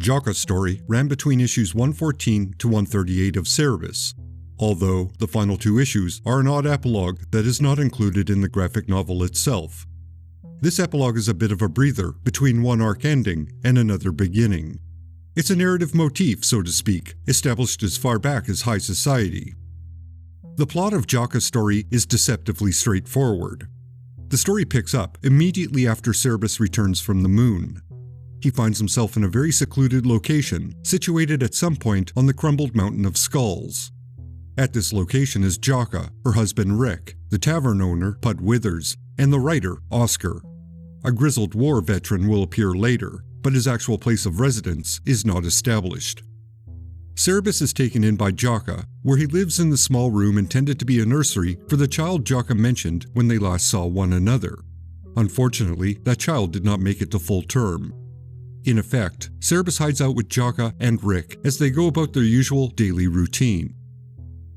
Jaka's story ran between issues 114 to 138 of Cerebus, although the final two issues are an odd epilogue that is not included in the graphic novel itself. This epilogue is a bit of a breather between one arc ending and another beginning. It's a narrative motif, so to speak, established as far back as high society. The plot of Jaka's story is deceptively straightforward. The story picks up immediately after Cerebus returns from the moon. He finds himself in a very secluded location, situated at some point on the crumbled mountain of skulls. At this location is Jaka, her husband Rick, the tavern owner, Pud Withers, and the writer, Oscar. A grizzled war veteran will appear later, but his actual place of residence is not established. Cerebus is taken in by Jaka, where he lives in the small room intended to be a nursery for the child Jaka mentioned when they last saw one another. Unfortunately, that child did not make it to full term. In effect, Cerebus hides out with Jaka and Rick as they go about their usual daily routine.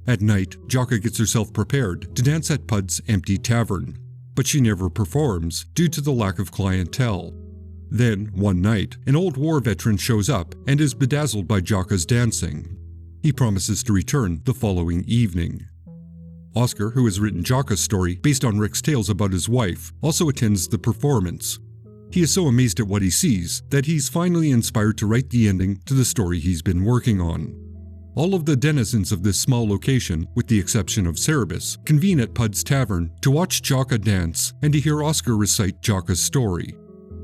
At night, Jaka gets herself prepared to dance at Pud's empty tavern, but she never performs due to the lack of clientele. Then, one night, an old war veteran shows up and is bedazzled by Jaka's dancing. He promises to return the following evening. Oscar, who has written Jaka's story based on Rick's tales about his wife, also attends the performance. He is so amazed at what he sees that he's finally inspired to write the ending to the story he's been working on. All of the denizens of this small location, with the exception of Cerebus, convene at Pud's tavern to watch Jaka dance and to hear Oscar recite Jaka's story.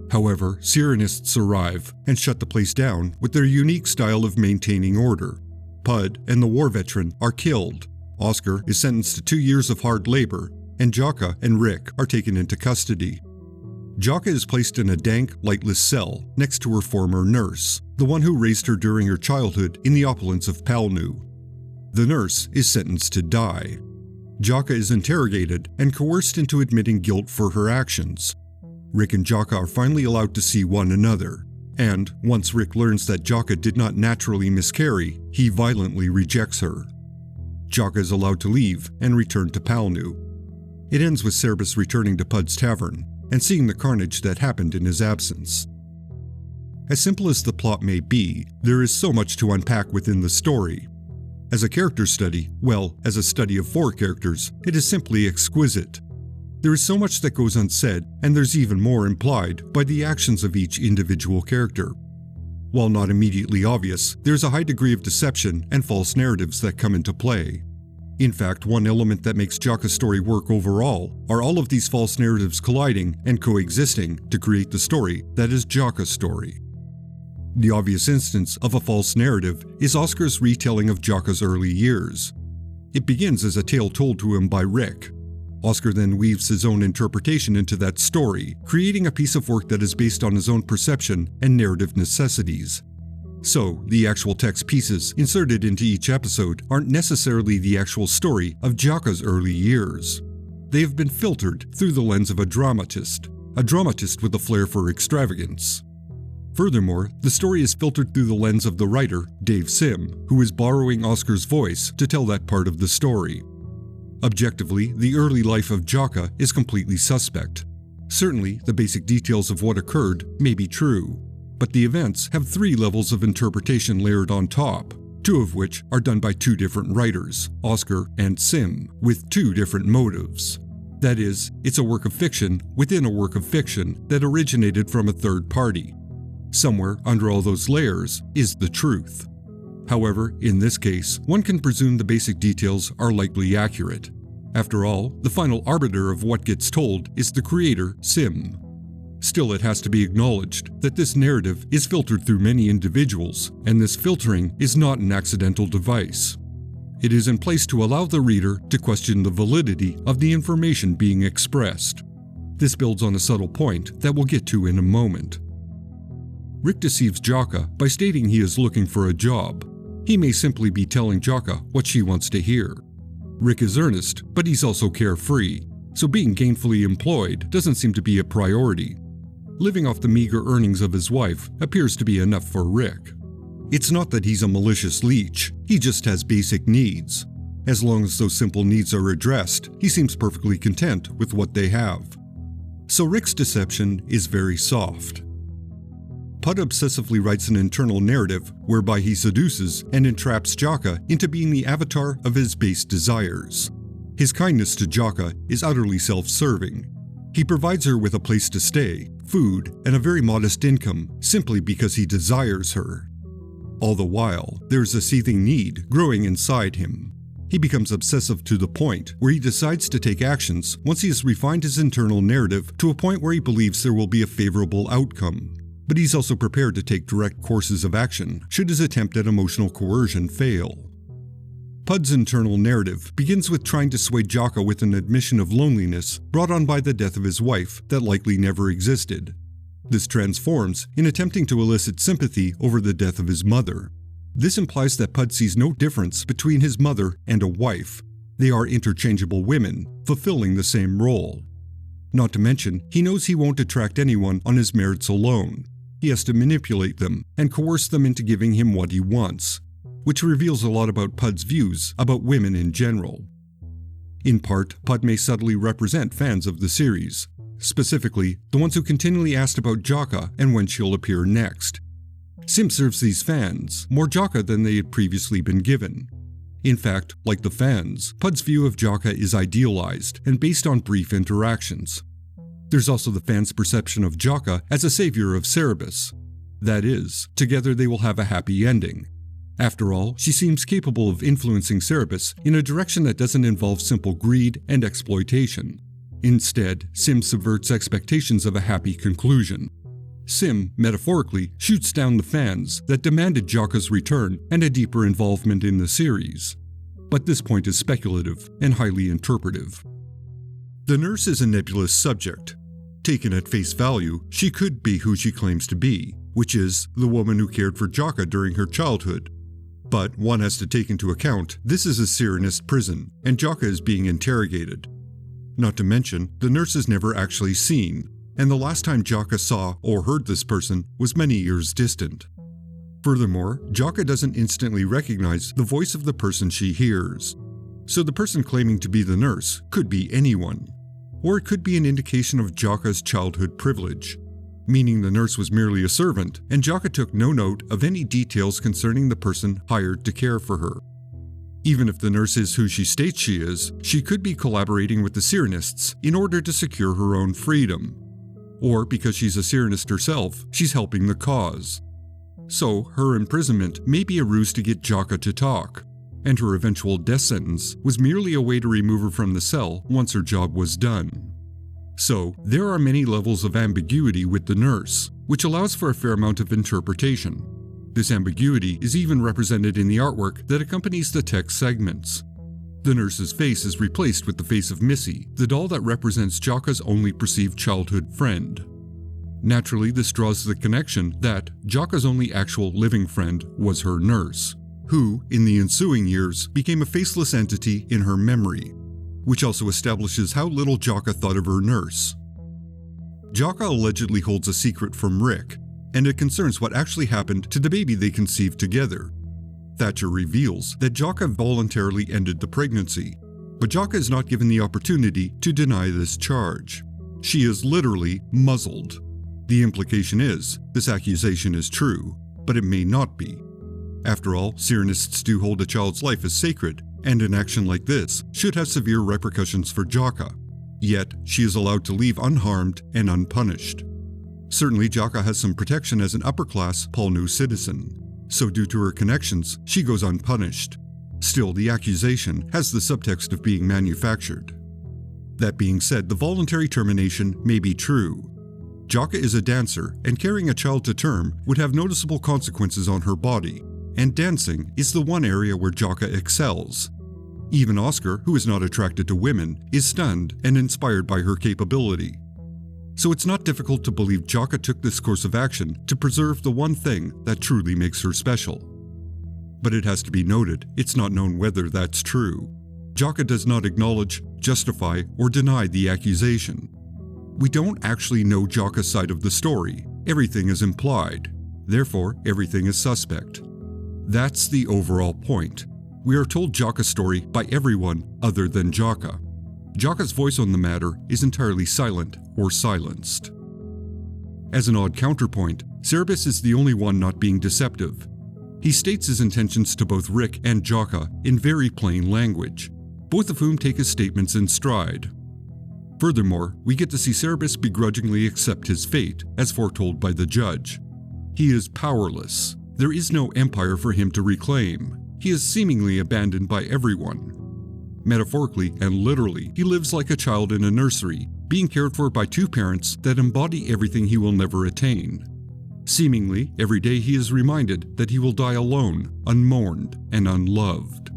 However, Sirenists arrive and shut the place down with their unique style of maintaining order. Pud and the war veteran are killed. Oscar is sentenced to 2 years of hard labor, and Jaka and Rick are taken into custody. Jaka is placed in a dank, lightless cell next to her former nurse, the one who raised her during her childhood in the opulence of Palnu. The nurse is sentenced to die. Jaka is interrogated and coerced into admitting guilt for her actions. Rick and Jaka are finally allowed to see one another, and once Rick learns that Jaka did not naturally miscarry, he violently rejects her. Jaka is allowed to leave and return to Palnu. It ends with Cerebus returning to Pud's tavern and seeing the carnage that happened in his absence. As simple as the plot may be, there is so much to unpack within the story. As a character study, well, as a study of 4 characters, it is simply exquisite. There is so much that goes unsaid, and there's even more implied by the actions of each individual character. While not immediately obvious, there's a high degree of deception and false narratives that come into play. In fact, one element that makes Jaka's story work overall are all of these false narratives colliding and coexisting to create the story that is Jaka's story. The obvious instance of a false narrative is Oscar's retelling of Jaka's early years. It begins as a tale told to him by Rick. Oscar then weaves his own interpretation into that story, creating a piece of work that is based on his own perception and narrative necessities. So, the actual text pieces inserted into each episode aren't necessarily the actual story of Jaka's early years. They have been filtered through the lens of a dramatist with a flair for extravagance. Furthermore, the story is filtered through the lens of the writer, Dave Sim, who is borrowing Oscar's voice to tell that part of the story. Objectively, the early life of Jaka is completely suspect. Certainly, the basic details of what occurred may be true, but the events have 3 levels of interpretation layered on top, 2 of which are done by 2 different writers, Oscar and Sim, with 2 different motives. That is, it's a work of fiction within a work of fiction that originated from a third party. Somewhere under all those layers is the truth. However, in this case, one can presume the basic details are likely accurate. After all, the final arbiter of what gets told is the creator, Sim. Still, it has to be acknowledged that this narrative is filtered through many individuals, and this filtering is not an accidental device. It is in place to allow the reader to question the validity of the information being expressed. This builds on a subtle point that we'll get to in a moment. Rick deceives Jaka by stating he is looking for a job. He may simply be telling Jaka what she wants to hear. Rick is earnest, but he's also carefree, so being gainfully employed doesn't seem to be a priority. Living off the meager earnings of his wife appears to be enough for Rick. It's not that he's a malicious leech, he just has basic needs. As long as those simple needs are addressed, he seems perfectly content with what they have. So Rick's deception is very soft. Pud obsessively writes an internal narrative whereby he seduces and entraps Jaka into being the avatar of his base desires. His kindness to Jaka is utterly self-serving. He provides her with a place to stay, food, and a very modest income simply because he desires her. All the while, there's a seething need growing inside him. He becomes obsessive to the point where he decides to take actions once he has refined his internal narrative to a point where he believes there will be a favorable outcome. But he's also prepared to take direct courses of action should his attempt at emotional coercion fail. Pud's internal narrative begins with trying to sway Jaka with an admission of loneliness brought on by the death of his wife that likely never existed. This transforms in attempting to elicit sympathy over the death of his mother. This implies that Pud sees no difference between his mother and a wife. They are interchangeable women, fulfilling the same role. Not to mention, he knows he won't attract anyone on his merits alone. He has to manipulate them and coerce them into giving him what he wants, which reveals a lot about Pud's views about women in general. In part, Pud may subtly represent fans of the series, specifically the ones who continually asked about Jaka and when she'll appear next. Sim serves these fans more Jaka than they had previously been given. In fact, like the fans, Pud's view of Jaka is idealized and based on brief interactions. There's also the fans' perception of Jaka as a savior of Cerebus. That is, together they will have a happy ending. After all, she seems capable of influencing Cerebus in a direction that doesn't involve simple greed and exploitation. Instead, Sim subverts expectations of a happy conclusion. Sim, metaphorically, shoots down the fans that demanded Jaka's return and a deeper involvement in the series. But this point is speculative and highly interpretive. The nurse is a nebulous subject. Taken at face value, she could be who she claims to be, which is the woman who cared for Jaka during her childhood. But one has to take into account this is a Sirenist prison, and Jaka is being interrogated. Not to mention, the nurse is never actually seen, and the last time Jaka saw or heard this person was many years distant. Furthermore, Jaka doesn't instantly recognize the voice of the person she hears. So the person claiming to be the nurse could be anyone. Or it could be an indication of Jaka's childhood privilege, meaning the nurse was merely a servant and Jaka took no note of any details concerning the person hired to care for her. Even if the nurse is who she states she is, she could be collaborating with the Sirenists in order to secure her own freedom. Or because she's a Sirenist herself, she's helping the cause. So her imprisonment may be a ruse to get Jaka to talk, and her eventual death sentence was merely a way to remove her from the cell once her job was done. So there are many levels of ambiguity with the nurse, which allows for a fair amount of interpretation. This ambiguity is even represented in the artwork that accompanies the text segments. The nurse's face is replaced with the face of Missy, the doll that represents Jaka's only perceived childhood friend. Naturally, this draws the connection that Jaka's only actual living friend was her nurse, who, in the ensuing years, became a faceless entity in her memory, which also establishes how little Jaka thought of her nurse. Jaka allegedly holds a secret from Rick, and it concerns what actually happened to the baby they conceived together. Thatcher reveals that Jaka voluntarily ended the pregnancy, but Jaka is not given the opportunity to deny this charge. She is literally muzzled. The implication is, this accusation is true, but it may not be. After all, Sirenists do hold a child's life as sacred, and an action like this should have severe repercussions for Jaka. Yet, she is allowed to leave unharmed and unpunished. Certainly, Jaka has some protection as an upper-class Polnu citizen, so due to her connections, she goes unpunished. Still, the accusation has the subtext of being manufactured. That being said, the voluntary termination may be true. Jaka is a dancer, and carrying a child to term would have noticeable consequences on her body, and dancing is the one area where Jaka excels. Even Oscar, who is not attracted to women, is stunned and inspired by her capability. So it's not difficult to believe Jaka took this course of action to preserve the one thing that truly makes her special. But it has to be noted, it's not known whether that's true. Jaka does not acknowledge, justify, or deny the accusation. We don't actually know Jaka's side of the story. Everything is implied. Therefore, everything is suspect. That's the overall point. We are told Jaka's story by everyone other than Jaka. Jaka's voice on the matter is entirely silent or silenced. As an odd counterpoint, Cerebus is the only one not being deceptive. He states his intentions to both Rick and Jaka in very plain language, both of whom take his statements in stride. Furthermore, we get to see Cerebus begrudgingly accept his fate, as foretold by the judge. He is powerless. There is no empire for him to reclaim. He is seemingly abandoned by everyone. Metaphorically and literally, he lives like a child in a nursery, being cared for by two parents that embody everything he will never attain. Seemingly, every day he is reminded that he will die alone, unmourned, and unloved.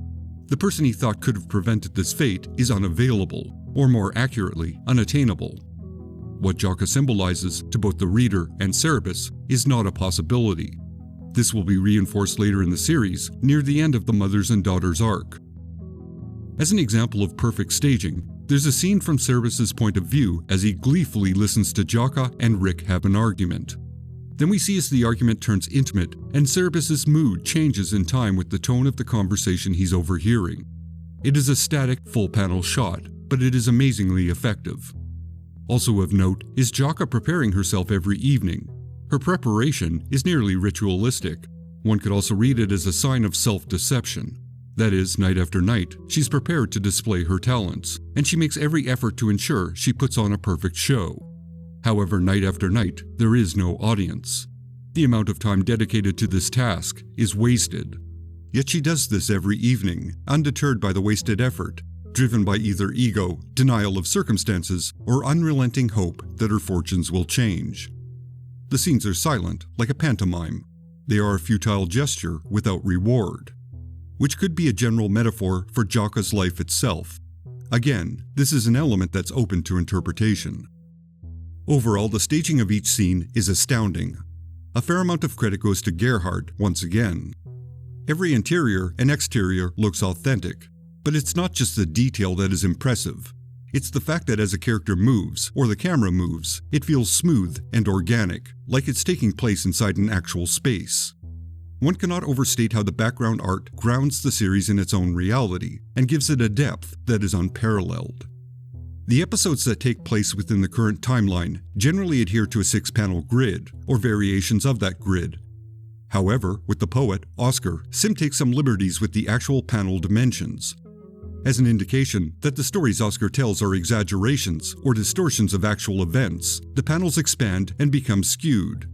The person he thought could have prevented this fate is unavailable, or more accurately, unattainable. What Jaka symbolizes to both the reader and Cerebus is not a possibility. This will be reinforced later in the series, near the end of the mothers and daughters arc. As an example of perfect staging, there's a scene from Cerebus' point of view as he gleefully listens to Jaka and Rick have an argument. Then we see as the argument turns intimate and Cerebus' mood changes in time with the tone of the conversation he's overhearing. It is a static, full-panel shot, but it is amazingly effective. Also of note is Jaka preparing herself every evening. Her preparation is nearly ritualistic. One could also read it as a sign of self-deception. That is, night after night, she's prepared to display her talents, and she makes every effort to ensure she puts on a perfect show. However, night after night, there is no audience. The amount of time dedicated to this task is wasted. Yet she does this every evening, undeterred by the wasted effort, driven by either ego, denial of circumstances, or unrelenting hope that her fortunes will change. The scenes are silent, like a pantomime. They are a futile gesture without reward, which could be a general metaphor for Jaka's life itself. Again, this is an element that's open to interpretation. Overall, the staging of each scene is astounding. A fair amount of credit goes to Gerhard once again. Every interior and exterior looks authentic, but it's not just the detail that is impressive. It's the fact that as a character moves, or the camera moves, it feels smooth and organic, like it's taking place inside an actual space. One cannot overstate how the background art grounds the series in its own reality and gives it a depth that is unparalleled. The episodes that take place within the current timeline generally adhere to a 6-panel grid, or variations of that grid. However, with the poet, Oscar, Sim takes some liberties with the actual panel dimensions, as an indication that the stories Oscar tells are exaggerations or distortions of actual events. The panels expand and become skewed.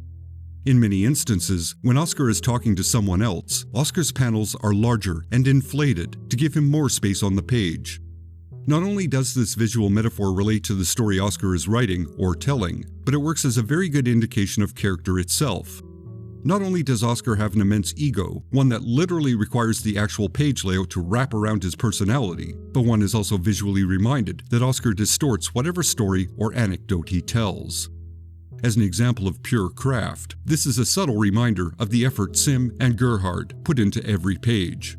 In many instances, when Oscar is talking to someone else, Oscar's panels are larger and inflated to give him more space on the page. Not only does this visual metaphor relate to the story Oscar is writing or telling, but it works as a very good indication of character itself. Not only does Oscar have an immense ego, one that literally requires the actual page layout to wrap around his personality, but one is also visually reminded that Oscar distorts whatever story or anecdote he tells. As an example of pure craft, this is a subtle reminder of the effort Sim and Gerhard put into every page.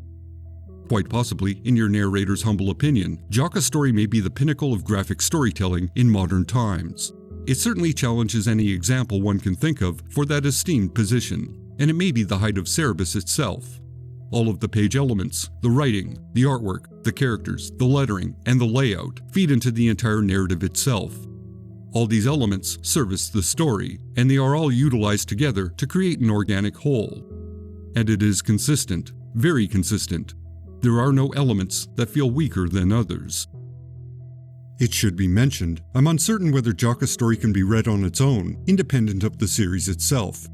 Quite possibly, in your narrator's humble opinion, Jaka's story may be the pinnacle of graphic storytelling in modern times. It certainly challenges any example one can think of for that esteemed position, and it may be the height of Cerebus itself. All of the page elements, the writing, the artwork, the characters, the lettering, and the layout feed into the entire narrative itself. All these elements service the story, and they are all utilized together to create an organic whole. And it is consistent, very consistent. There are no elements that feel weaker than others. It should be mentioned, I'm uncertain whether Jaka's story can be read on its own, independent of the series itself.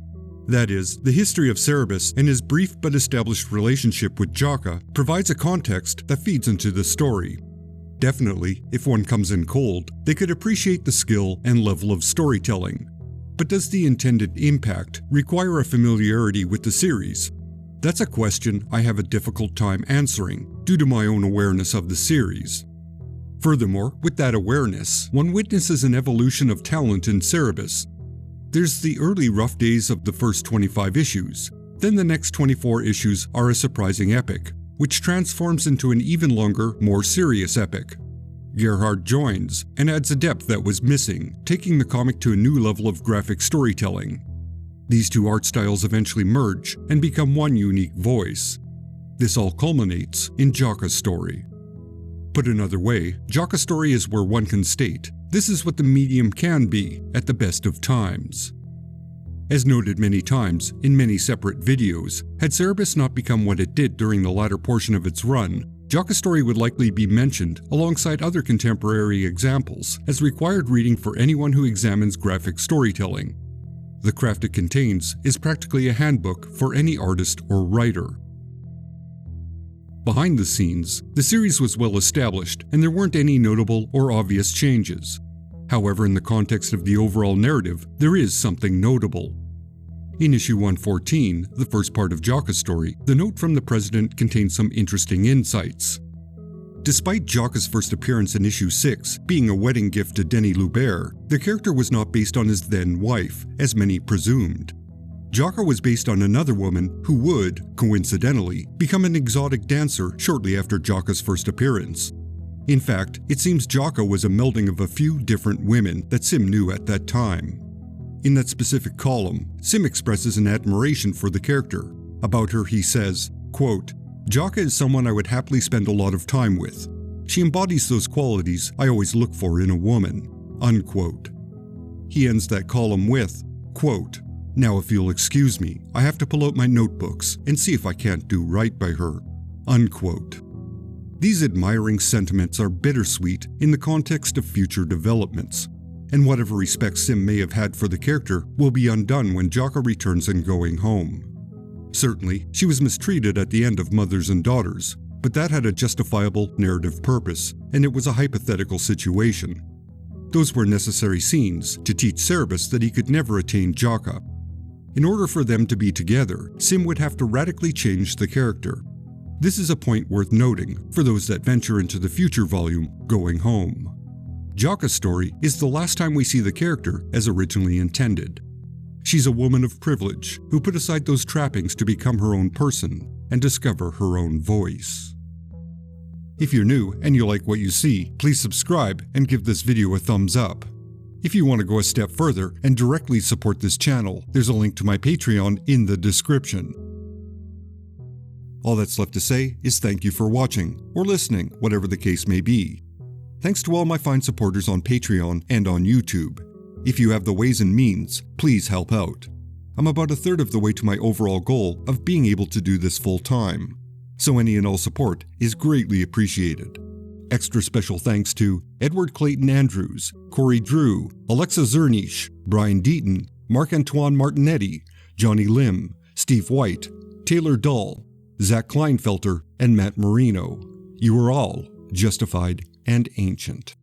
That is, the history of Cerebus and his brief but established relationship with Jaka provides a context that feeds into the story. Definitely, if one comes in cold, they could appreciate the skill and level of storytelling. But does the intended impact require a familiarity with the series? That's a question I have a difficult time answering, due to my own awareness of the series. Furthermore, with that awareness, one witnesses an evolution of talent in Cerebus. There's the early rough days of the first 25 issues, then the next 24 issues are a surprising epic, which transforms into an even longer, more serious epic. Gerhard joins and adds a depth that was missing, taking the comic to a new level of graphic storytelling. These two art styles eventually merge and become one unique voice. This all culminates in Jaka's story. Put another way, Jaka's story is where one can state, this is what the medium can be at the best of times. As noted many times in many separate videos, had Cerebus not become what it did during the latter portion of its run, Jaka's story would likely be mentioned alongside other contemporary examples as required reading for anyone who examines graphic storytelling. The craft it contains is practically a handbook for any artist or writer. Behind the scenes, the series was well established and there weren't any notable or obvious changes. However, in the context of the overall narrative, there is something notable. In issue 114, the first part of Jaka's story, the note from the president contains some interesting insights. Despite Jaka's first appearance in issue 6 being a wedding gift to Denny Lubert, the character was not based on his then-wife, as many presumed. Jaka was based on another woman who would, coincidentally, become an exotic dancer shortly after Jaka's first appearance. In fact, it seems Jaka was a melding of a few different women that Sim knew at that time. In that specific column, Sim expresses an admiration for the character. About her he says, quote, "Jaka is someone I would happily spend a lot of time with. She embodies those qualities I always look for in a woman." Unquote. He ends that column with, quote, "Now if you'll excuse me, I have to pull out my notebooks and see if I can't do right by her." Unquote. These admiring sentiments are bittersweet in the context of future developments, and whatever respect Sim may have had for the character will be undone when Jaka returns and going home. Certainly, she was mistreated at the end of Mothers and Daughters, but that had a justifiable narrative purpose, and it was a hypothetical situation. Those were necessary scenes to teach Cerebus that he could never attain Jaka. In order for them to be together, Sim would have to radically change the character. This is a point worth noting for those that venture into the future volume, Going Home. Jaka's story is the last time we see the character as originally intended. She's a woman of privilege who put aside those trappings to become her own person and discover her own voice. If you're new and you like what you see, please subscribe and give this video a thumbs up. If you want to go a step further and directly support this channel, there's a link to my Patreon in the description. All that's left to say is thank you for watching, or listening, whatever the case may be. Thanks to all my fine supporters on Patreon and on YouTube. If you have the ways and means, please help out. I'm about a third of the way to my overall goal of being able to do this full time, so any and all support is greatly appreciated. Extra special thanks to Edward Clayton Andrews, Corey Drew, Alexa Zernish, Brian Deaton, Marc-Antoine Martinetti, Johnny Lim, Steve White, Taylor Dahl, Zach Kleinfelter, and Matt Marino. You are all justified and ancient.